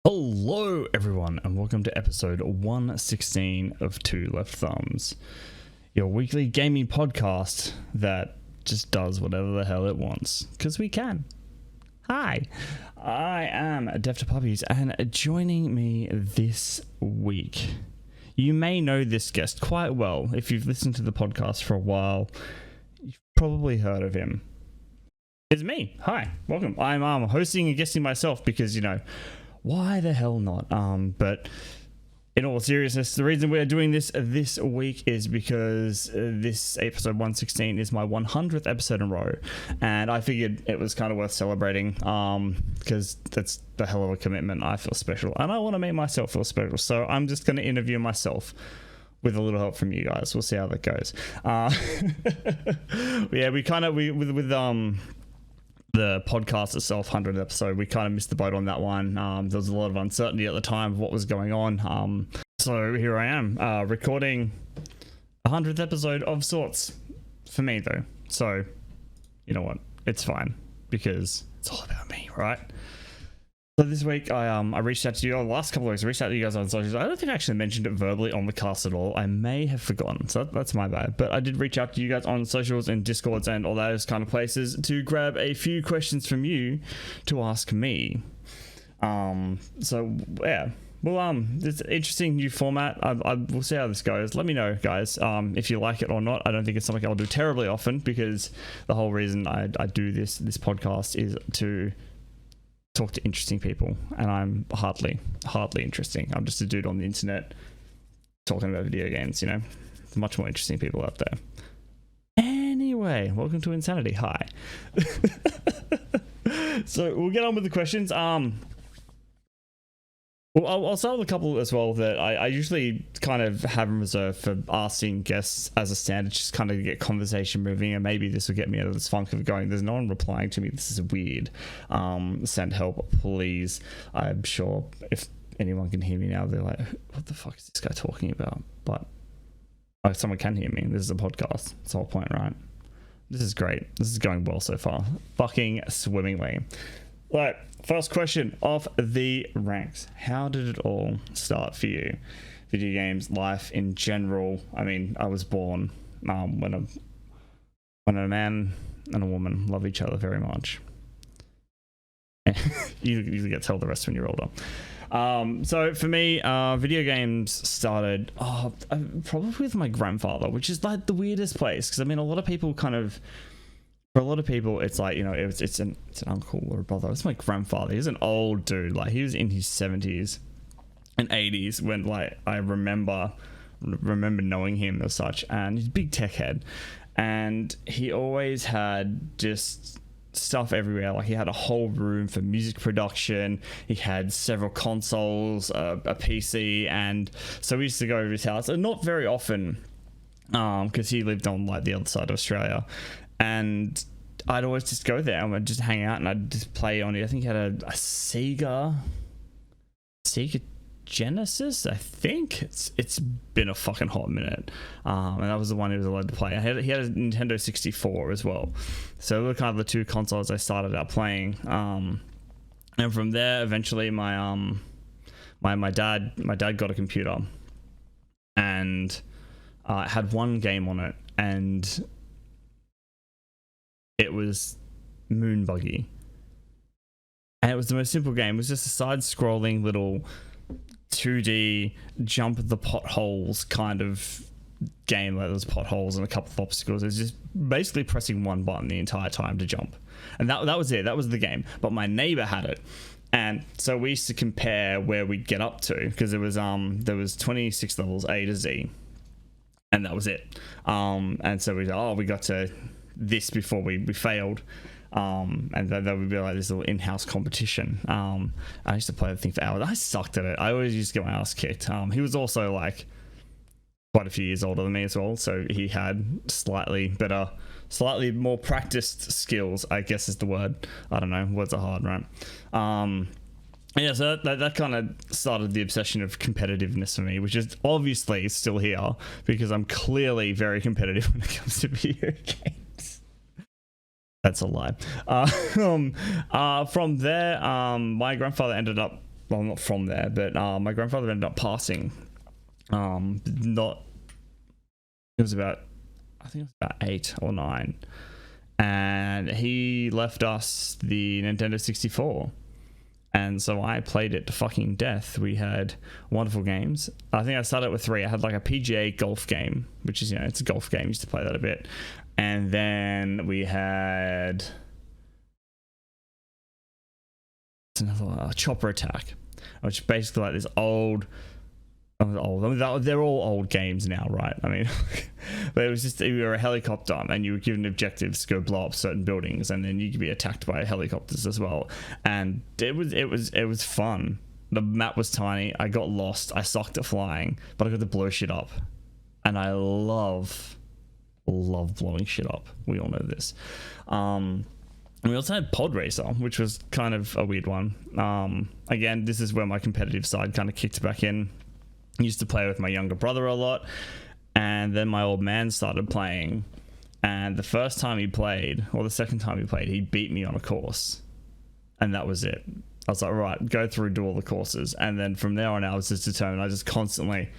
Hello everyone and welcome to episode 116 of Two Left Thumbs, your weekly gaming podcast that just does whatever the hell it wants, because we can. Hi, I am Deaf to Puppies, and joining me this week, you may know this guest quite well. If you've listened to the podcast for a while, you've probably heard of him. It's me. Hi, welcome. I'm hosting and guesting myself because, you know, why the hell not? But in all seriousness, the reason we're doing this week is because this episode 116 is my 100th episode in a row, and I figured it was kind of worth celebrating because that's the hell of a commitment. I feel special, and I want to make myself feel special, so I'm just going to interview myself with a little help from you guys. We'll see how that goes. Yeah, with the podcast itself, 100th episode, we kind of missed the boat on that one. There was a lot of uncertainty at the time of what was going on. So here I am, recording a 100th episode of sorts for me though. So you know what? It's fine because it's all about me, right? So this week I reached out to you, the last couple of weeks I reached out to you guys on socials. I don't think I actually mentioned it verbally on the cast at all. I may have forgotten, so that's my bad. But I did reach out to you guys on socials and Discords and all those kind of places to grab a few questions from you to ask me. So yeah. Well, it's an interesting new format. We'll see how this goes. Let me know, guys, if you like it or not. I don't think it's something I'll do terribly often, because the whole reason I do this podcast is to talk to interesting people, and I'm hardly interesting. I'm just a dude on the internet talking about video games, you know. There's much more interesting people out there. Anyway, welcome to Insanity. Hi. So we'll get on with the questions. Well, I'll start with a couple as well that I usually kind of have in reserve for asking guests as a standard, just kind of get conversation moving, and maybe this will get me out of this funk of going, there's no one replying to me, this is weird. Send help, please. I'm sure if anyone can hear me now, they're like, what the fuck is this guy talking about? But someone can hear me. This is a podcast. That's the whole point, right? This is great. This is going well so far. Fucking swimmingly. Right, first question off the ranks. How did it all start for you? Video games, life in general. I mean, I was born when a man and a woman love each other very much. You get to tell the rest when you're older. So for me, video games started probably with my grandfather, which is like the weirdest place, because I mean, a lot of people kind of, for a lot of people, it's like, you know, it's an uncle or a brother. It's my grandfather. He's an old dude. Like, he was in his 70s and 80s when, like, I remember knowing him as such. And he's a big tech head. And he always had just stuff everywhere. Like, he had a whole room for music production. He had several consoles, a PC. And so we used to go to his house, and not very often, because he lived on, like, the other side of Australia. And I'd always just go there and I'd just hang out and I'd just play on it. I think he had a Sega Genesis, I think. It's been a fucking hot minute. And that was the one he was allowed to play. He had a Nintendo 64 as well. So they were kind of the two consoles I started out playing. And from there, eventually my dad got a computer, and it had one game on it, and it was Moon Buggy, and it was the most simple game. It was just a side-scrolling little 2D jump the potholes kind of game. Like, there was potholes and a couple of obstacles. It was just basically pressing one button the entire time to jump, and that was it. That was the game. But my neighbor had it, and so we used to compare where we'd get up to, because there was 26 levels A to Z, and that was it. And so we got to this before we failed, and that would be like this little in-house competition. I used to play the thing for hours. I sucked at it. I always used to get my ass kicked. He was also like quite a few years older than me as well, so he had slightly more practiced skills, I guess is the word. I don't know, words are hard, right? Yeah, so that kind of started the obsession of competitiveness for me, which is obviously still here, because I'm clearly very competitive when it comes to video games. That's a lie. From there, my grandfather ended up well, not from there, but my grandfather ended up passing. Not, it was about, I think it was about 8 or 9, and he left us the Nintendo 64. And so I played it to fucking death. We had wonderful games. I think I started with 3. I had like a PGA golf game, which is, it's a golf game. I used to play that a bit. And then we had another Chopper Attack, which is basically like this old. I mean, they're all old games now, right? I mean, but it was just, you were a helicopter and you were given objectives to go blow up certain buildings, and then you could be attacked by helicopters as well. And it was fun. The map was tiny. I got lost. I sucked at flying, but I got to blow shit up, and I love blowing shit up. We all know this. And we also had Pod Racer, which was kind of a weird one. Again, this is where my competitive side kind of kicked back in. Used to play with my younger brother a lot, and then my old man started playing, and the first time he played, or the second time he played, he beat me on a course, and that was it. I was like, right, go through, do all the courses, and then from there on I was just determined. I just constantly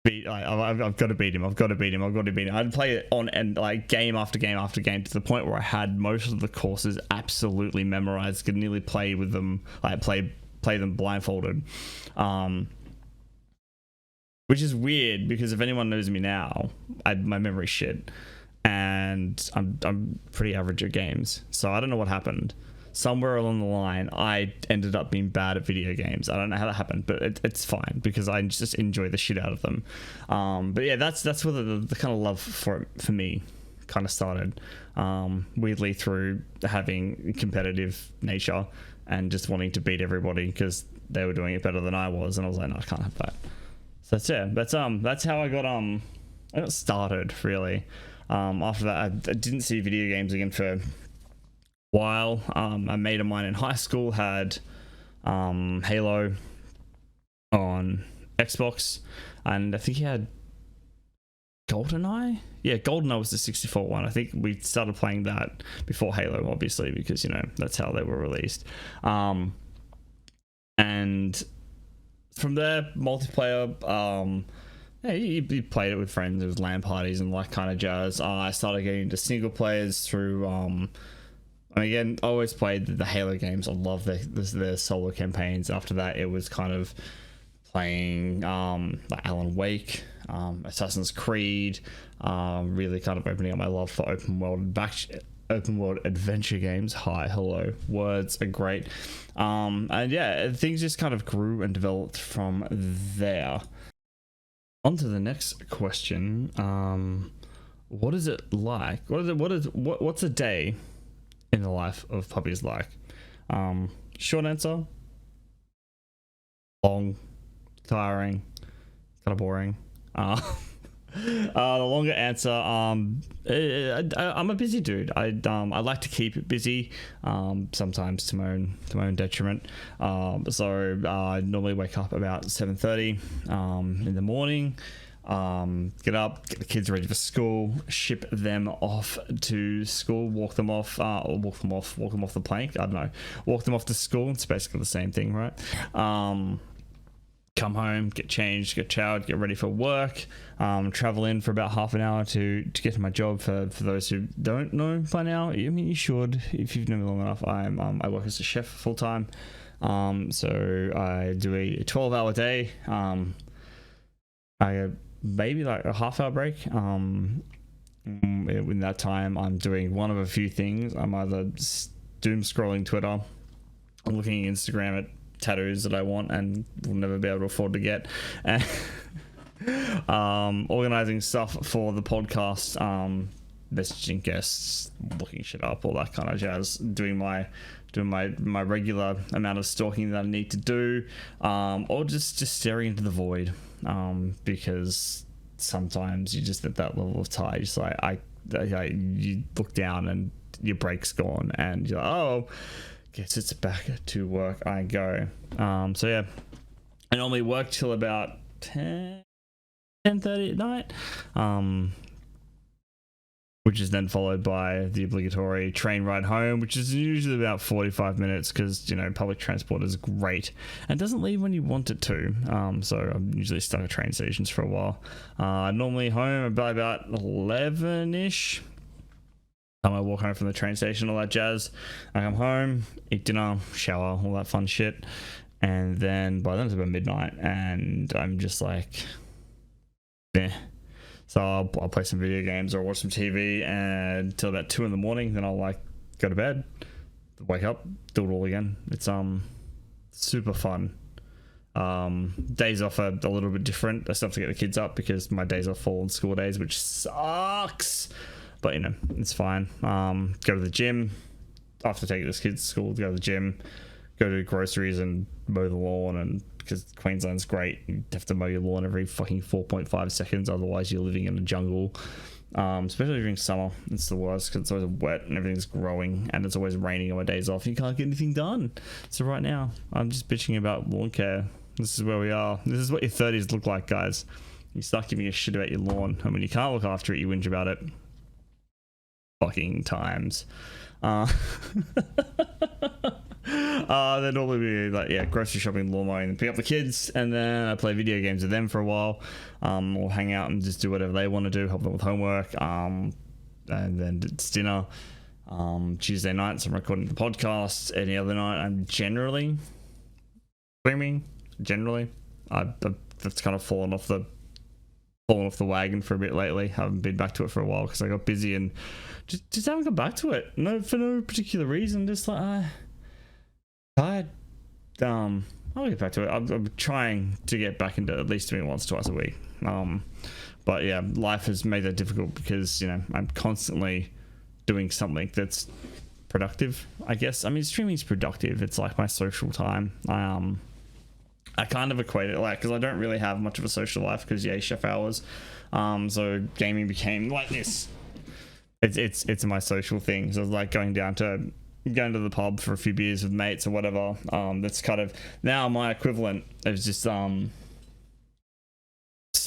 I've got to beat him. I've got to beat him. I'd play it on and like game after game after game, to the point where I had most of the courses absolutely memorized. Could nearly play with them. I play them blindfolded. Which is weird, because if anyone knows me now, my memory's shit, and I'm pretty average at games. So I don't know what happened. Somewhere along the line, I ended up being bad at video games. I don't know how that happened, but it's fine, because I just enjoy the shit out of them. But yeah, that's where the kind of love for me kind of started. Weirdly, through having competitive nature and just wanting to beat everybody because they were doing it better than I was, and I was like, no, I can't have that. So that's how I got started, really. After that, I didn't see video games again for a while. A mate of mine in high school had Halo on Xbox, and I think he had GoldenEye. Yeah, GoldenEye was the 64 one. I think we started playing that before Halo, obviously, because that's how they were released. And from there, multiplayer, you played it with friends. It was LAN parties and that kind of jazz. I started getting into single players through, again, I always played the Halo games. I love their solo campaigns. After that, it was kind of playing like Alan Wake, Assassin's Creed, really kind of opening up my love for open world adventure games. Hello, words are great. And yeah, things just kind of grew and developed from there. On to the next question. What is it like? What's a day in the life of Puppiez like? Short answer: long, tiring, kind of boring. The longer answer, I'm a busy dude. I like to keep it busy, sometimes to my own detriment. So I normally wake up about 7:30 in the morning. Get up, get the kids ready for school, ship them off to school, walk them off the plank. I don't know, walk them off to school. It's basically the same thing, right? Come home, get changed, get showered, get ready for work, travel in for about half an hour to get to my job. For those who don't know by now, I mean, you should, if you've known me long enough. I work as a chef full time, so I do a 12-hour day. I get maybe like a half-hour break. In that time, I'm doing one of a few things. I'm either doom scrolling Twitter, I'm looking at Instagram at tattoos that I want and will never be able to afford to get, organizing stuff for the podcast, messaging guests, looking shit up, all that kind of jazz, doing my regular amount of stalking that I need to do, or just staring into the void, because sometimes you just at that level of tired, just like you look down and your break's gone and you're like, oh, guess it's back to work I go. So yeah, I normally work till about 10:30 at night. which is then followed by the obligatory train ride home, which is usually about 45 minutes because, you know, public transport is great and doesn't leave when you want it to. So I'm usually stuck at train stations for a while. Normally home by about 11-ish. I walk home from the train station, all that jazz. I come home, eat dinner, shower, all that fun shit. And then by then it's about midnight and I'm just like, eh. So I'll play some video games or watch some TV and until about 2 in the morning. Then I'll like go to bed, wake up, do it all again. It's super fun. Days off are a little bit different. I still have to get the kids up because my days off fall on school days, which sucks. But you know, it's fine. Go to the gym after taking this kids to school. Go to the gym, go to groceries and mow the lawn, and because Queensland's great, you have to mow your lawn every fucking 4.5 seconds, otherwise you're living in a jungle. Especially during summer, it's the worst because it's always wet and everything's growing and it's always raining on my days off. You can't get anything done. So right now I'm just bitching about lawn care. This is where we are. This is what your 30s look like, guys. You start giving a shit about your lawn, and when you can't look after it, you whinge about it. Fucking times. Then normally be like, yeah, grocery shopping, lawn mowing, and pick up the kids, and then I play video games with them for a while, or hang out and just do whatever they want to do, help them with homework, and then it's dinner. Tuesday nights I'm recording the podcast. Any other night I'm generally streaming. That's kind of fallen off the wagon for a bit lately. Haven't been back to it for a while because I got busy and just haven't got back to it. No, for no particular reason. Just like tired. I'll get back to it. I'm trying to get back into at least doing it once, twice a week. But yeah, life has made that difficult because, you know, I'm constantly doing something that's productive, I guess. I mean, streaming's productive. It's like my social time. I kind of equate it like, because I don't really have much of a social life because chef hours. So gaming became like this. It's my social thing. So it's like going to the pub for a few beers with mates or whatever. That's kind of now my equivalent of just standing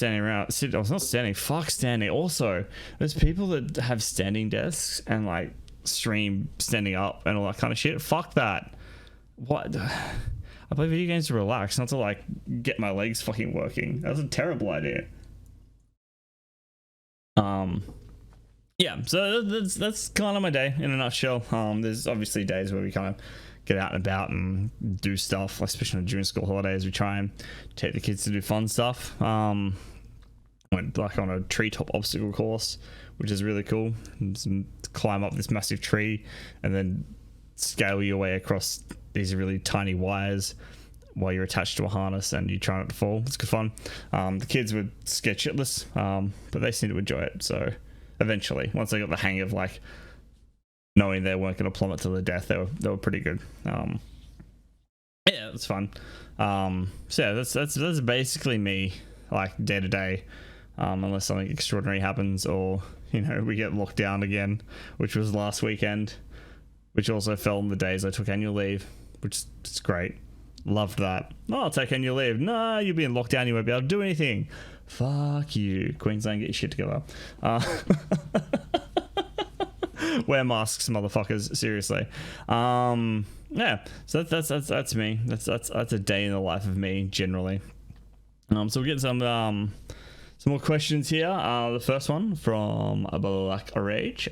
around. I was not standing. Fuck standing. Also, there's people that have standing desks and like stream standing up and all that kind of shit. Fuck that. What? I play video games to relax, not to like get my legs fucking working. That was a terrible idea. Yeah, so that's kind of my day in a nutshell. There's obviously days where we kind of get out and about and do stuff, especially during school holidays. We try and take the kids to do fun stuff. Went like on a treetop obstacle course, which is really cool. Climb up this massive tree and then scale your way across these really tiny wires while you're attached to a harness and you try not to fall. It's good fun. The kids were scared shitless, but they seemed to enjoy it. So eventually, once they got the hang of like knowing they weren't going to plummet to their death, they were pretty good. Yeah, it's fun. So yeah, that's basically me, like day to day, unless something extraordinary happens or, you know, we get locked down again, which was last weekend, which also fell on the days I took annual leave, which is great. Loved that. Oh, I'll take annual leave. No, you'll be in lockdown. You won't be able to do anything. Fuck you, Queensland. Get your shit together. Wear masks, motherfuckers. Seriously. Yeah. So that's me. That's a day in the life of me generally. So we'll get some more questions here. The first one from Black Rage.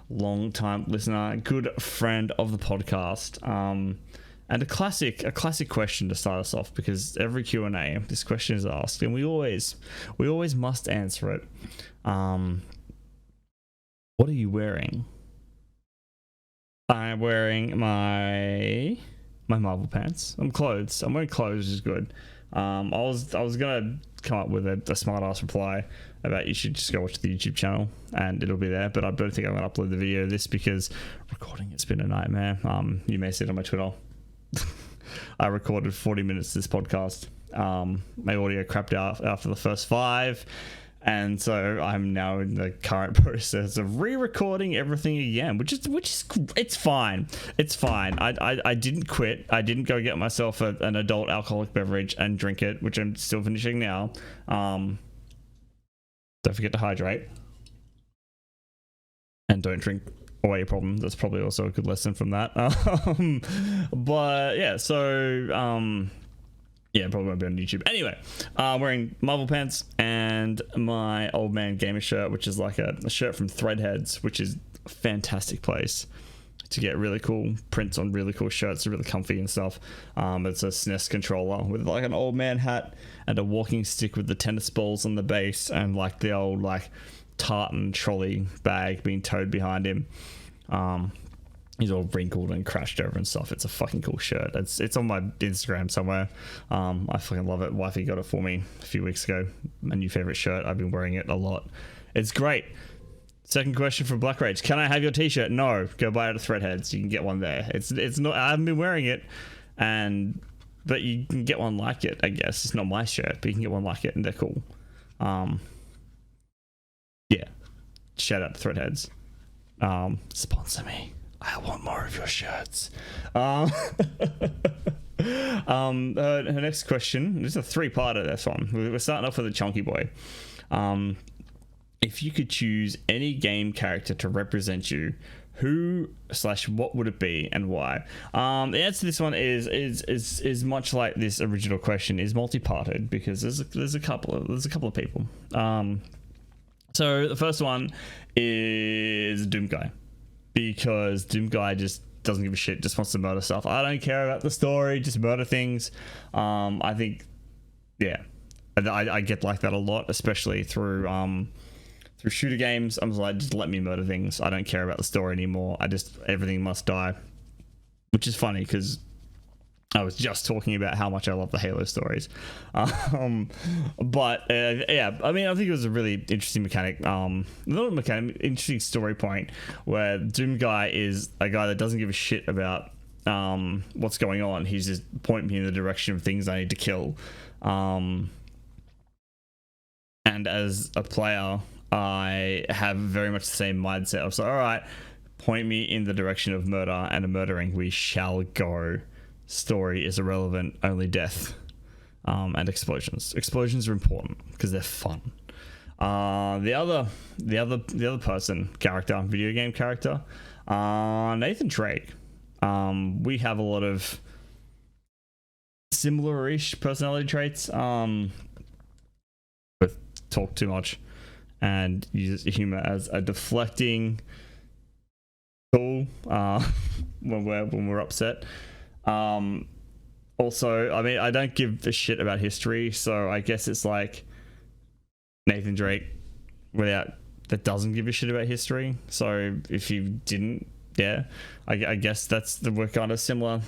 Long time listener, good friend of the podcast, and a classic question to start us off, because every Q&A this question is asked and we always must answer it. What are you wearing? I'm wearing my Marvel pants. I'm wearing clothes, which is good. I was gonna come up with a smart ass reply about you should just go watch the YouTube channel and it'll be there, but I don't think I'm gonna upload the video of this because recording it's been a nightmare. You may see it on my Twitter. I recorded 40 minutes of this podcast. My audio crapped out after the first 5, and so I'm now in the current process of re-recording everything again, which is it's fine. I didn't quit. I didn't go get myself an adult alcoholic beverage and drink it, which I'm still finishing now. Don't forget to hydrate. and don't drink away your problem. That's probably also a good lesson from that. But yeah, so yeah, probably won't be on YouTube. Anyway, wearing Marvel pants and my old man gamer shirt, which is like a shirt from Threadheads, which is a fantastic place to get really cool prints on really cool shirts. They're really comfy and stuff. It's a SNES controller with like an old man hat and a walking stick with the tennis balls on the base and like the old like tartan trolley bag being towed behind him. He's all wrinkled and crashed over and stuff. It's a fucking cool shirt. It's on my Instagram somewhere. I fucking love it. Wifey got it for me a few weeks ago. My new favorite shirt. I've been wearing it a lot. It's great. Second question from Black Rage. Can I have your t-shirt? No. Go buy it at Threadheads. You can get one there. It's not, I haven't been wearing it, but you can get one like it, I guess. It's not my shirt, but you can get one like it and they're cool. Yeah. Shout out to Threadheads. Sponsor me. I want more of your shirts. Her next question, this is a three-parter, this one. We're starting off with a chunky boy. If you could choose any game character to represent you, who/what would it be and why? The answer to this one is much like this original question, is multi-parted, because there's a couple of people. So the first one is Doom Guy, because Doom Guy just doesn't give a shit, just wants to murder stuff. I don't care about the story, just murder things. I think, yeah, I get like that a lot, especially through shooter games. I'm just like, just let me murder things. I don't care about the story anymore. Everything must die, which is funny because I was just talking about how much I love the Halo stories. Yeah, I mean, I think it was a really interesting mechanic. Interesting story point where Doom Guy is a guy that doesn't give a shit about what's going on. He's just pointing me in the direction of things I need to kill. And as a player, I have very much the same mindset. I was like, all right, point me in the direction of murder and a murdering. We shall go. Story is irrelevant, only death and explosions. Explosions are important because they're fun. The other character, video game character, Nathan Drake. We have a lot of similar-ish personality traits. Both talk too much and use humor as a deflecting tool when we're upset. Also, I mean, I don't give a shit about history, so I guess it's like Nathan Drake that doesn't give a shit about history. So if you didn't, yeah, I guess we're kind of similar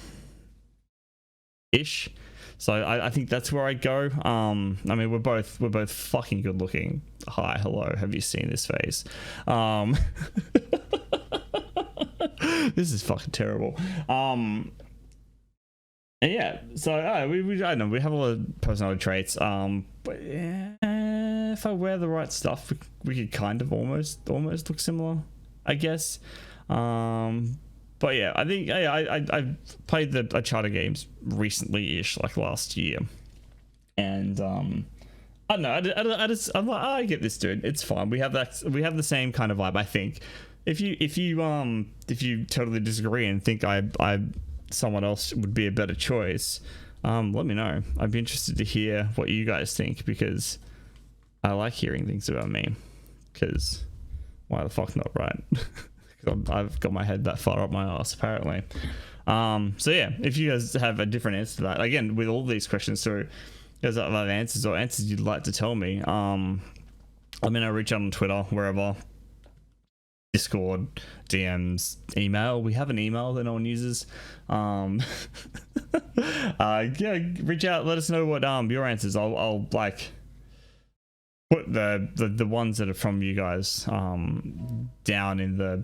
ish. So I think that's where I go. I mean, we're both fucking good looking. Hi, hello, have you seen this face? This is fucking terrible. And yeah, so I don't know, we have a lot of personality traits. But yeah, if I wear the right stuff, we could kind of almost look similar, I guess. But yeah, I think I played the Uncharted games recently-ish, like last year, and I don't know. I'm like, I get this, dude. It's fine. We have the same kind of vibe. I think. If you totally disagree and think someone else would be a better choice, let me know. I'd be interested to hear what you guys think, because I like hearing things about me, because why the fuck not, right? I've got my head that far up my ass, apparently. So yeah, if you guys have a different answer to that, again, with all these questions, so you guys have other answers or answers you'd like to tell me, I mean, I reach out on Twitter, wherever, Discord, DMs, email. We have an email that no one uses. Yeah, reach out, let us know what your answers. I'll like put the ones that are from you guys down in the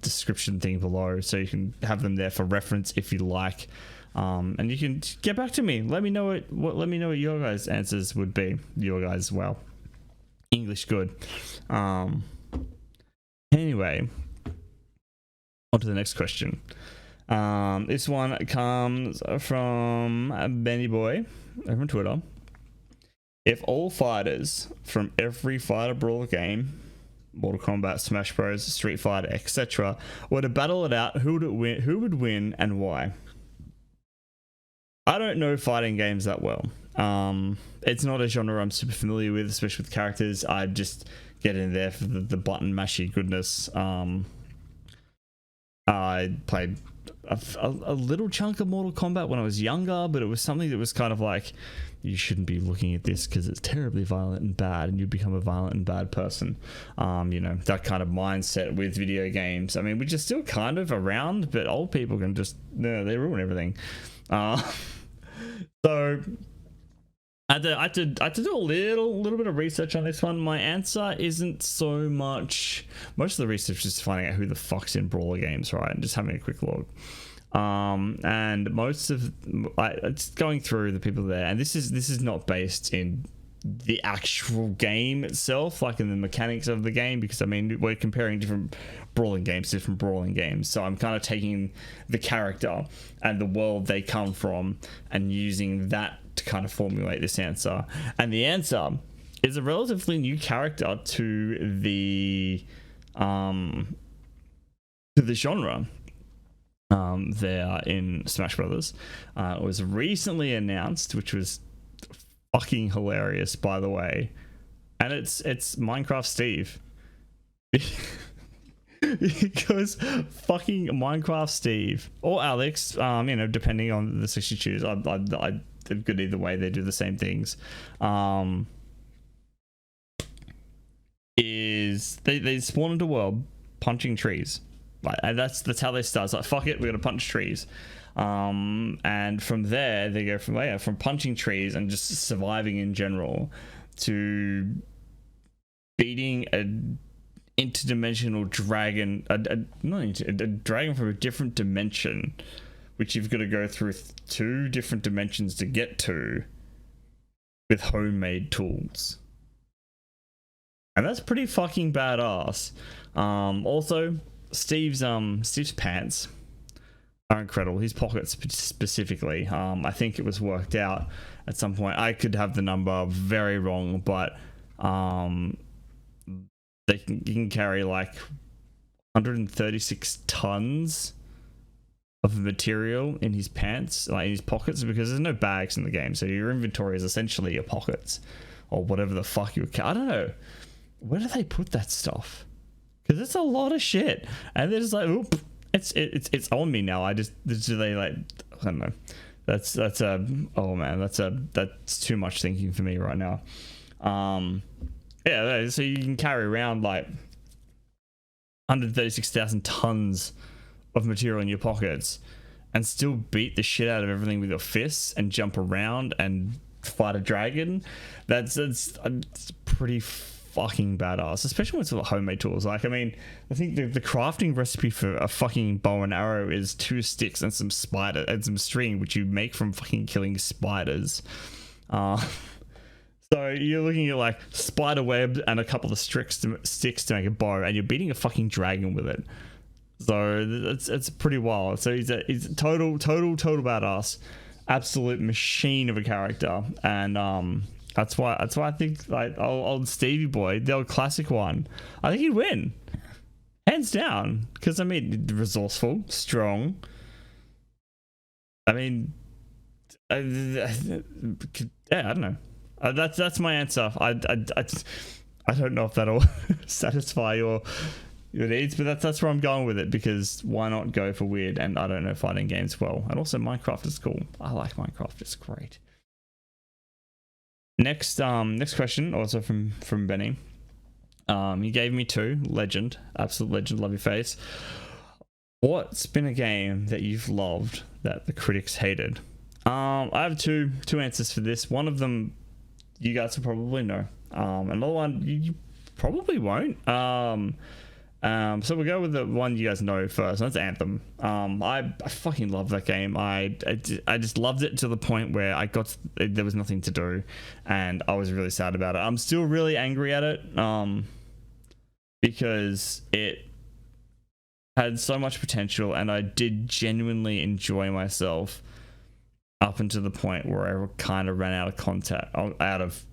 description thing below, so you can have them there for reference if you like. And you can get back to me. Let me know let me know what your guys' answers would be. Your guys, well, English good. Anyway, on to the next question. This one comes from Benny Boy over on Twitter. If all fighters from every fighter brawler game Mortal Kombat, Smash Bros, Street Fighter, etc., were to battle it out, who would win and why? I don't know fighting games that well. It's not a genre I'm super familiar with, especially with characters. I just get in there for the button mashy goodness. I played a little chunk of Mortal Kombat when I was younger, but it was something that was kind of like, you shouldn't be looking at this because it's terribly violent and bad, and you become a violent and bad person. You know, that kind of mindset with video games. I mean, which is still kind of around, but old people can just, no, they ruin everything. So I had to do a little bit of research on this one. My answer isn't so much. Most of the research is finding out who the fuck's in brawler games, right? And just having a quick look. And most of it's going through the people there, and this is not based in the actual game itself, like in the mechanics of the game, because I mean we're comparing different brawling games to different brawling games, so I'm kind of taking the character and the world they come from and using that to kind of formulate this answer. And the answer is a relatively new character to the genre. There in Smash Brothers. It was recently announced, which was fucking hilarious, by the way, and it's Minecraft Steve. Because fucking Minecraft Steve or Alex, you know, depending on the sex you choose. I'm good either way. They do the same things. Is they spawn into a world punching trees. Like, and that's how they start. It's like, fuck it, we're gonna punch trees. And from there they go from punching trees and just surviving in general to beating a interdimensional dragon, a dragon from a different dimension, which you've got to go through 2 different dimensions to get to with homemade tools. And that's pretty fucking badass. Also, Steve's pants are incredible. His pockets specifically. I think it was worked out at some point. I could have the number very wrong, but you can carry like 136 tons of material in his pants, like in his pockets, because there's no bags in the game, so your inventory is essentially your pockets or whatever the fuck you. I don't know, where do they put that stuff? Because it's a lot of shit, and they're just like, oop, it's on me now. Do they like, I don't know. That's oh man, that's too much thinking for me right now. Yeah, so you can carry around like 136,000 tons of material in your pockets and still beat the shit out of everything with your fists and jump around and fight a dragon. That's pretty fucking badass, especially when it's with homemade tools. Like, I mean, I think the crafting recipe for a fucking bow and arrow is 2 sticks and some spider and some string, which you make from fucking killing spiders. So you're looking at like spider web and a couple of sticks to make a bow, and you're beating a fucking dragon with it. So it's pretty wild. So he's a total badass, absolute machine of a character, and that's why I think like old Stevie boy, the old classic one, I think he'd win hands down, because I mean, resourceful, strong. I mean, yeah, I don't know. That's my answer. I don't know if that'll satisfy your needs, but that's where I'm going with it, because why not go for weird? And I don't know fighting games well, and also Minecraft is cool. I like Minecraft. It's great. Next question, also from Benny. He gave me 2. Legend, absolute legend. Love your face. What's been a game that you've loved that the critics hated? I have two answers for this. One of them you guys will probably know. Another one you probably won't. So we'll go with the one you guys know first. That's Anthem. I fucking love that game. I just loved it to the point where there was nothing to do, and I was really sad about it. I'm still really angry at it, because it had so much potential, and I did genuinely enjoy myself up until the point where I kind of ran out of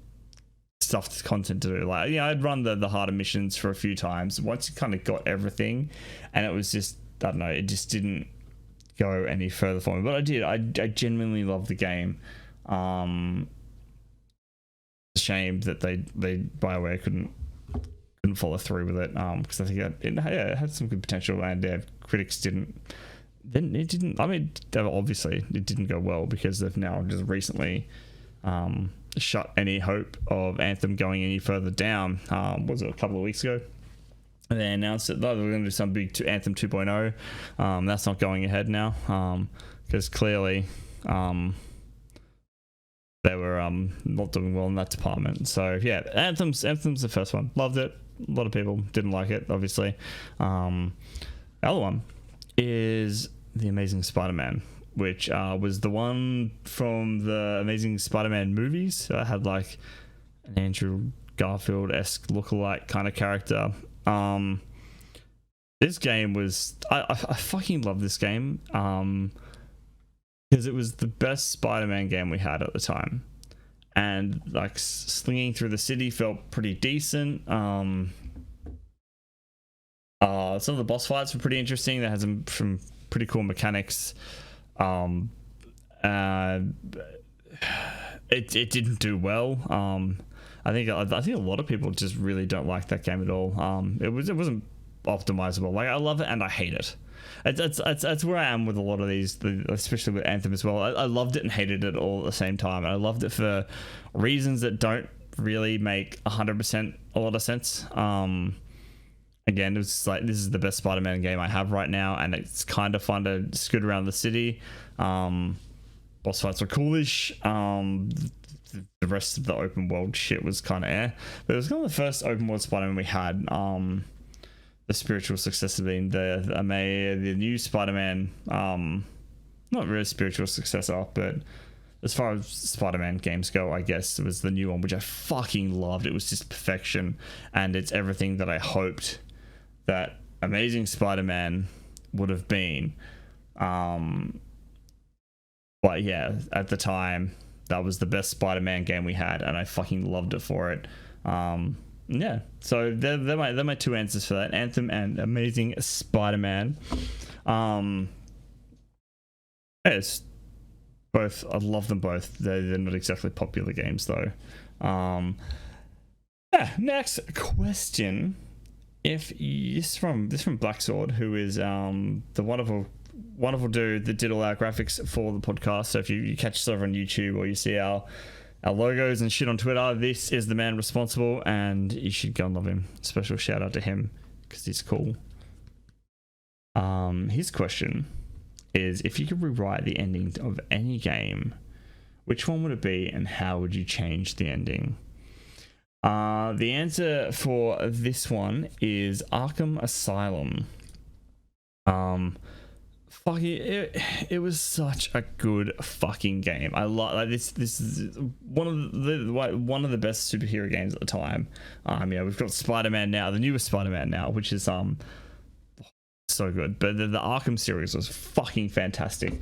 stuff, content to do. Like, you know, I'd run the harder missions for a few times. Once you kind of got everything, and it was just, I don't know, it just didn't go any further for me. But I did. I genuinely loved the game. It's a shame that they BioWare couldn't follow through with it. Because I think it had some good potential, and critics didn't. Then it didn't. I mean, obviously it didn't go well because they've now just recently shut any hope of Anthem going any further down. Was it a couple of weeks ago? And they announced that they were going to do some big Anthem 2.0. That's not going ahead now because clearly they were not doing well in that department. So yeah, Anthem's the first one. Loved it. A lot of people didn't like it, obviously. The other one is The Amazing Spider-Man, which was the one from the Amazing Spider-Man movies. So it had like an Andrew Garfield-esque lookalike kind of character. This game was I fucking love this game because it was the best Spider-Man game we had at the time, and like slinging through the city felt pretty decent. Some of the boss fights were pretty interesting. They had some pretty cool mechanics. It didn't do well. I think a lot of people just really don't like that game at all. It wasn't optimizable. Like, I love it and I hate it. That's where I am with a lot of these, especially with Anthem as well. I loved it and hated it all at the same time. And I loved it for reasons that don't really make 100% a lot of sense. Again, it was like, this is the best Spider-Man game I have right now, and it's kind of fun to scoot around the city. Boss fights were coolish. The rest of the open world shit was kind of but it was kind of the first open world Spider-Man we had. The spiritual successor being the A.M.A, the new Spider-Man. Not really spiritual successor, but as far as Spider-Man games go, I guess it was the new one, which I fucking loved. It was just perfection, and it's everything that I hoped that Amazing Spider-Man would have been. But yeah, at the time, that was the best Spider-Man game we had, and I fucking loved it for it. Yeah, so they're my two answers for that: Anthem and Amazing Spider-Man. It's both. I love them both. They're not exactly popular games though. Next question. This is from Blacksword, who is the wonderful dude that did all our graphics for the podcast. So if you catch us over on YouTube or you see our logos and shit on Twitter, this is the man responsible, and you should go and love him. Special shout out to him because he's cool. His question is, if you could rewrite the ending of any game, which one would it be, and how would you change the ending? The answer for this one is Arkham Asylum. Fuck it was such a good fucking game. I like this is one of the best superhero games at the time. Yeah, we've got Spider-Man now, the newest Spider-Man now, which is so good. But the Arkham series was fucking fantastic.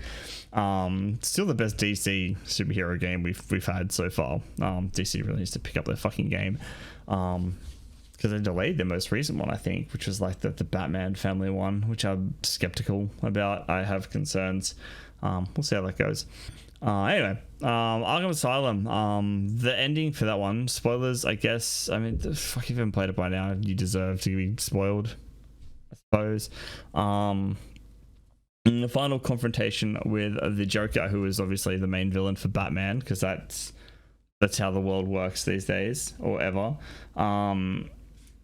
Still the best DC superhero game we've had so far. DC really needs to pick up their fucking game. Because they delayed their most recent one, I think, which was like the Batman family one, which I'm skeptical about. I have concerns. We'll see how that goes. Anyway, Arkham Asylum. The ending for that one, spoilers, I guess. I mean, fuck, if you haven't played it by now, you deserve to be spoiled, I suppose. In the final confrontation with the Joker, who is obviously the main villain for Batman, because that's how the world works these days, or ever.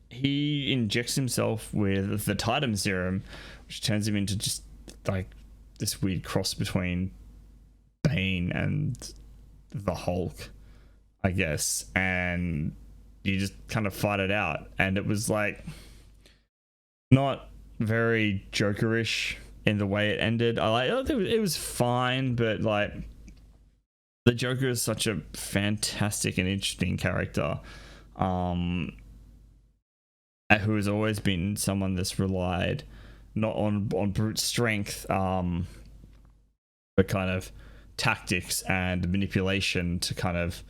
He injects himself with the Titan serum, which turns him into just like this weird cross between Bane and the Hulk, I guess. And you just kind of fight it out. And it was like not very Jokerish in the way it ended. I think it was fine, but like the Joker is such a fantastic and interesting character. Who has always been someone that's relied not on brute strength, but kind of tactics and manipulation to kind of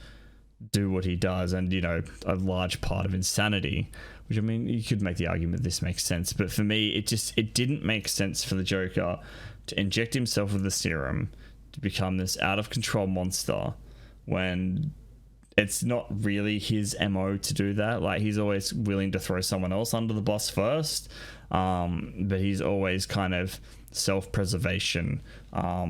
do what he does, and you know, a large part of insanity. Which, I mean, you could make the argument this makes sense, but for me, it didn't make sense for the Joker to inject himself with the serum to become this out of control monster when it's not really his MO to do that. Like, he's always willing to throw someone else under the bus first, but he's always kind of self-preservation. I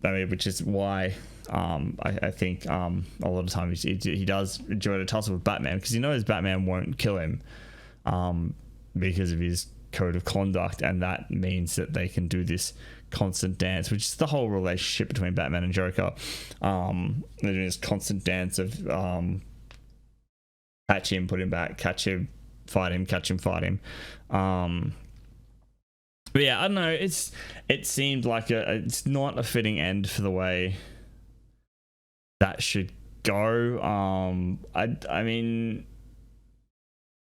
mean, which is why I think a lot of times he does enjoy the tussle with Batman, because he knows Batman won't kill him because of his code of conduct, and that means that they can do this constant dance, which is the whole relationship between Batman and Joker. They're doing this constant dance of catch him, put him back, catch him, fight him, catch him, fight him. But yeah, I don't know. It seemed like it's not a fitting end for the way that should go. I mean,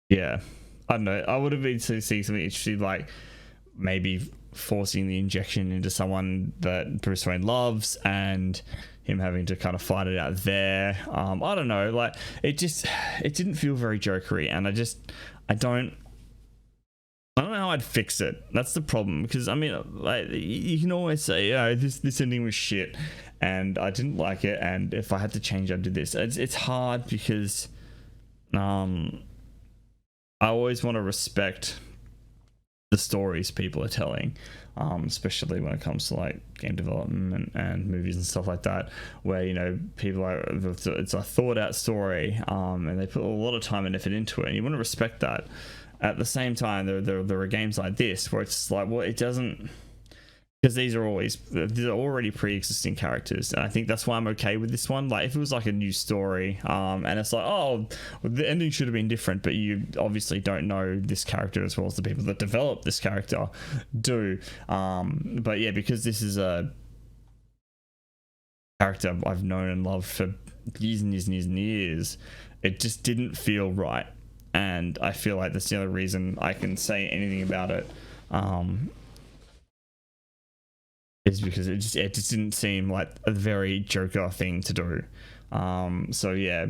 yeah, I don't know. I would have been to see something interesting, like maybe forcing the injection into someone that Bruce Wayne loves and him having to kind of fight it out there. I don't know. Like, it didn't feel very Jokery, and I don't know how I'd fix it. That's the problem, because I mean, like, you can always say, oh, this ending was shit and I didn't like it, and if I had to change, I'd do this. It's hard because I always want to respect the stories people are telling, especially when it comes to like game development and movies and stuff like that, where, you know, people are, it's a thought out story, and they put a lot of time and effort into it, and you want to respect that. At the same time, there are games like this where it's like, well, it doesn't, because these are already pre-existing characters, and I think that's why I'm okay with this one. Like, if it was like a new story, and it's like, oh, the ending should have been different, but you obviously don't know this character as well as the people that develop this character do. But yeah, because this is a character I've known and loved for years and years and years and years, it just didn't feel right. And I feel like that's the only reason I can say anything about it, is because it just didn't seem like a very Joker thing to do. So yeah,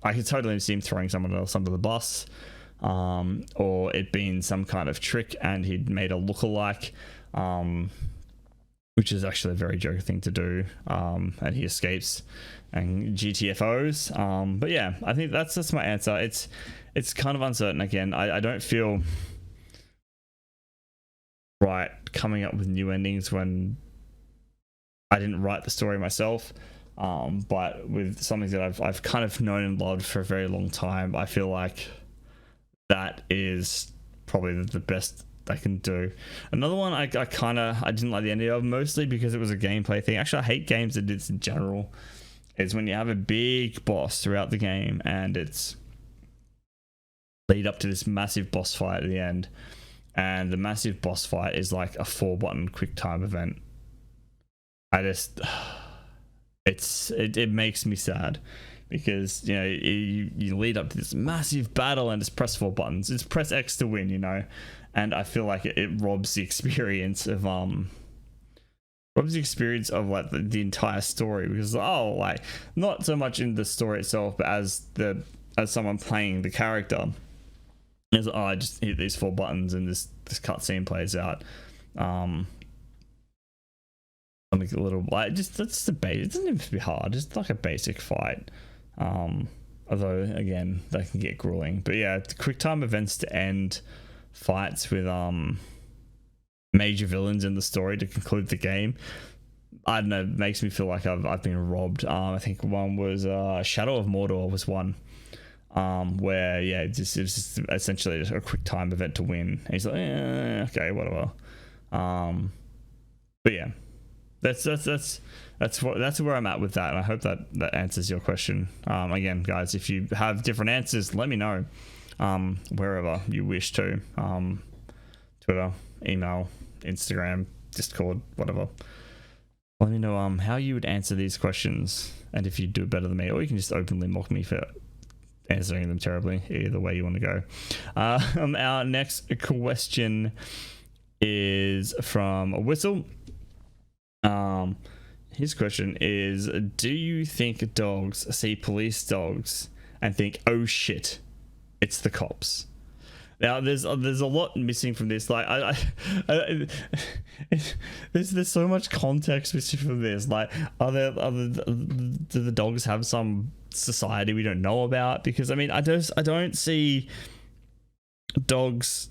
I could totally see him throwing someone else under the bus, or it being some kind of trick and he'd made a lookalike, which is actually a very Joker thing to do, and he escapes and GTFOs. But yeah, I think that's my answer. It's kind of uncertain again. I don't feel right coming up with new endings when I didn't write the story myself, but with something that I've kind of known and loved for a very long time, I feel like that is probably the best I can do. Another one I didn't like the ending of, mostly because it was a gameplay thing. Actually, I hate games that do this in general. Is when you have a big boss throughout the game and it's lead up to this massive boss fight at the end, and the massive boss fight is like a 4-button quick time event. It makes me sad, because, you know, you lead up to this massive battle and it's press 4 buttons. It's press X to win, you know, and I feel like it robs the experience of like the entire story, because like, not so much in the story itself, but as someone playing the character, is I just hit these 4 buttons and this cutscene plays out. Something a little like, that's the base. It doesn't even have to be hard, just like a basic fight. Although again, that can get grueling. But yeah, the quick time events to end fights with major villains in the story to conclude the game, I don't know, it makes me feel like I've been robbed. I think one was Shadow of Mordor was one, where yeah, it was just essentially a quick time event to win. And he's like, okay, whatever. But yeah, that's where I'm at with that, and I hope that answers your question. Again, guys, if you have different answers, let me know, wherever you wish to, Twitter, email, Instagram, Discord, whatever. Let me know how you would answer these questions, and if you do better than me, or you can just openly mock me for answering them terribly. Either way you want to go. Our next question is from a Whistle. his question is, do you think dogs see police dogs and think, oh shit, it's the cops? Now, there's a lot missing from this. Like, there's so much context missing from this. Like, do the dogs have some society we don't know about? Because I mean, I don't see dogs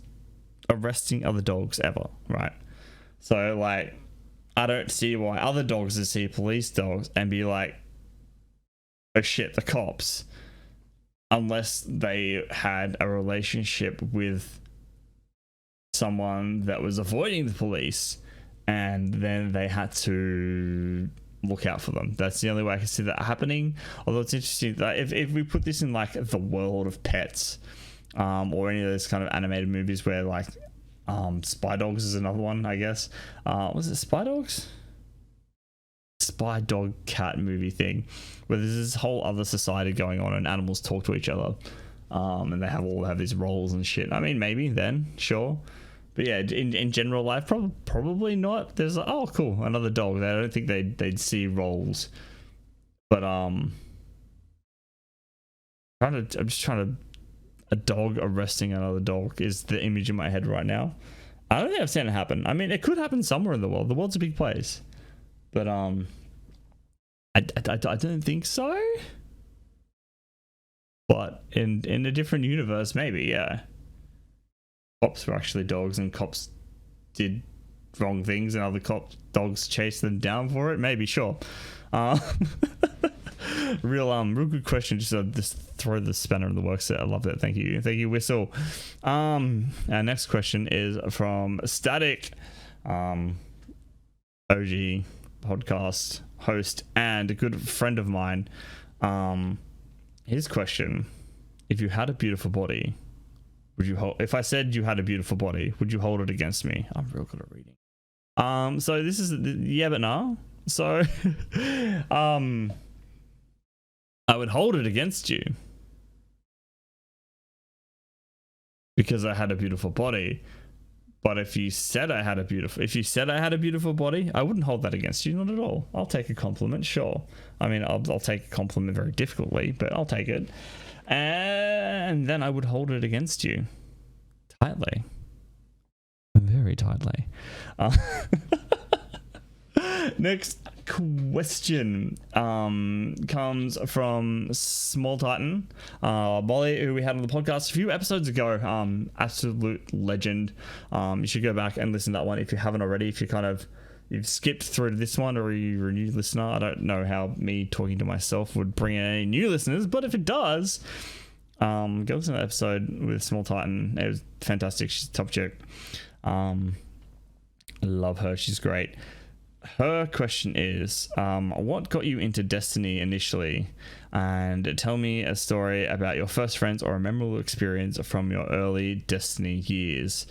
arresting other dogs ever, right? So like, I don't see why other dogs would see police dogs and be like, oh shit, the cops. Unless they had a relationship with someone that was avoiding the police and then they had to look out for them. That's the only way I can see that happening. Although it's interesting that if we put this in like the world of pets, or any of those kind of animated movies where like Spy Dogs is another one, I guess. Was it Spy Dogs? Spy dog cat movie thing where there's this whole other society going on and animals talk to each other, and they all have these roles and shit. I mean, maybe then, sure, but yeah, in general life, probably not. There's like, oh cool, another dog. I don't think they'd see roles, but I'm just trying to, a dog arresting another dog is the image in my head right now. I don't think I've seen it happen. I mean, it could happen somewhere in the world. The world's a big place. But I don't think so. But in a different universe, maybe, yeah. Cops were actually dogs, and cops did wrong things, and other dogs chased them down for it. Maybe, sure. Real good question. Just throw the spanner in the works there. I love that. Thank you, Whistle. Our next question is from Static, OG podcast host and a good friend of mine. His question: if you had a beautiful body, would you hold? If I said you had a beautiful body, would you hold it against me? I'm real good at reading. So this is yeah, but nah. So, I would hold it against you because I had a beautiful body. But if you said I had a beautiful body, I wouldn't hold that against you, not at all. I'll take a compliment, sure. I mean, I'll take a compliment very difficultly, but I'll take it. And then I would hold it against you tightly, very tightly. Next question comes from Small Titan, Molly, who we had on the podcast a few episodes ago. Absolute legend. You should go back and listen to that one if you haven't already. If you've skipped through to this one, or you're a new listener, I don't know how me talking to myself would bring in any new listeners, but if it does, go listen to that episode with Small Titan. It was fantastic. She's a top chick. I love her. She's great. Her question is, what got you into Destiny initially? And tell me a story about your first friends or a memorable experience from your early Destiny years.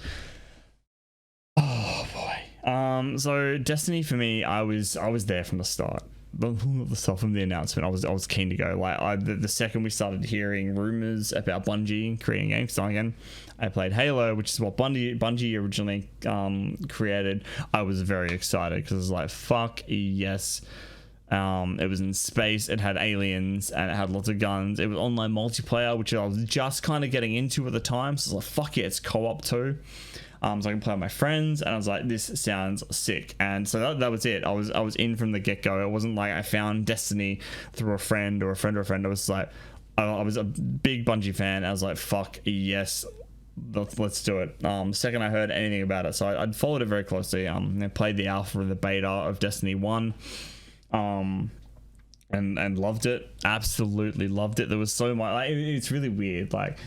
Oh boy. So Destiny for me, I was there from the start. From the announcement, I was keen to go. Like the second we started hearing rumors about Bungie creating games, so again, I played Halo, which is what Bungie originally created. I was very excited because I was like, fuck yes. It was in space, it had aliens, and it had lots of guns. It was online multiplayer, which I was just kind of getting into at the time. So I was like, fuck yeah, it's co-op too. So I can play with my friends, and I was like, this sounds sick. And so that was it. I was in from the get-go. It wasn't like I found Destiny through a friend or a friend or a friend. I was like, I was a big Bungie fan. I was like, fuck yes, let's do it. Second I heard anything about it, so I'd followed it very closely. I played the alpha and the beta of Destiny 1, and loved it. Absolutely loved it. There was so much. Like, it's really weird. Like,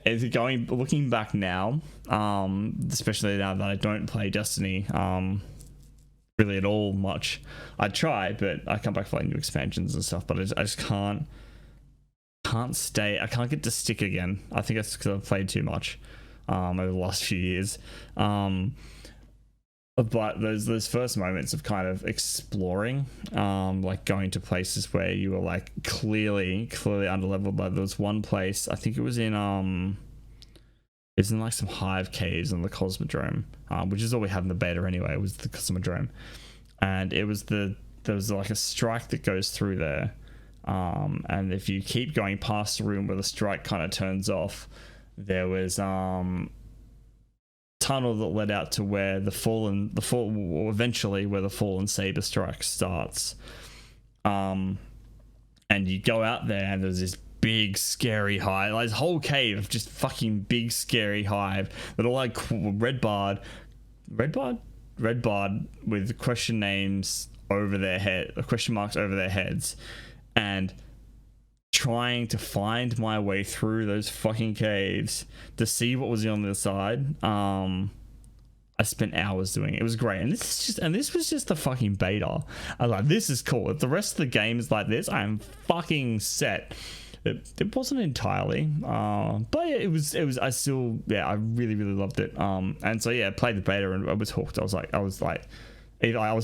looking back now, especially now that I don't play Destiny really at all much. I try, but I come back for like new expansions and stuff, but I just can't stay. I can't get to stick again. I think that's because I've played too much over the last few years. But those first moments of kind of exploring, like going to places where you were like clearly underleveled. Like there was one place, I think it was in like some hive caves in the Cosmodrome, which is all we had in the beta anyway. It was the Cosmodrome, and it was the there's like a strike that goes through there, and if you keep going past the room where the strike kind of turns off, there was tunnel that led out to where eventually where the fallen saber strike starts. And you go out there and there's this big scary hive, like this whole cave of just fucking big scary hive that are like red barred with question marks over their heads, and trying to find my way through those fucking caves to see what was on the other side. I spent hours doing it. It was great, and this was just the fucking beta. I was like, this is cool. If the rest of the game is like this, I am fucking set. It wasn't entirely, but yeah, it was. I still, yeah, I really loved it. And so yeah, I played the beta and I was hooked. I was